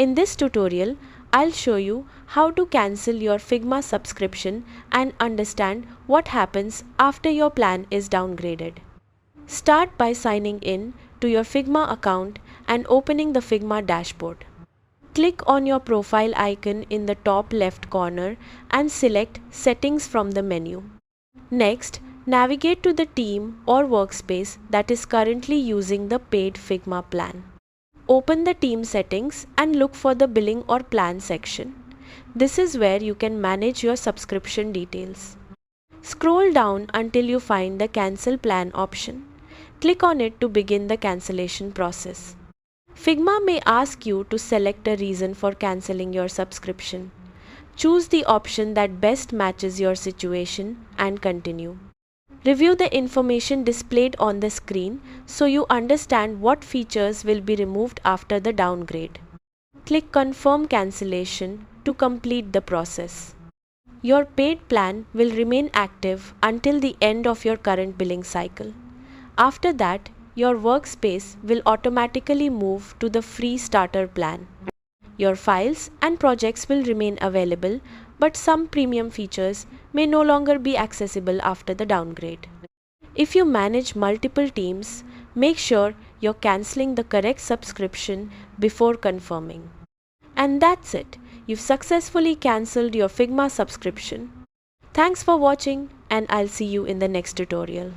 In this tutorial, I'll show you how to cancel your Figma subscription and understand what happens after your plan is downgraded. Start by signing in to your Figma account and opening the Figma dashboard. Click on your profile icon in the top left corner and select Settings from the menu. Next, navigate to the team or workspace that is currently using the paid Figma plan. Open the team settings and look for the billing or plan section. This is where you can manage your subscription details. Scroll down until you find the cancel plan option. Click on it to begin the cancellation process. Figma may ask you to select a reason for cancelling your subscription. Choose the option that best matches your situation and continue. Review the information displayed on the screen so you understand what features will be removed after the downgrade. Click Confirm Cancellation to complete the process. Your paid plan will remain active until the end of your current billing cycle. After that, your workspace will automatically move to the free starter plan. Your files and projects will remain available, but some premium features may no longer be accessible after the downgrade. If you manage multiple teams, make sure you're canceling the correct subscription before confirming. And that's it. You've successfully cancelled your Figma subscription. Thanks for watching, and I'll see you in the next tutorial.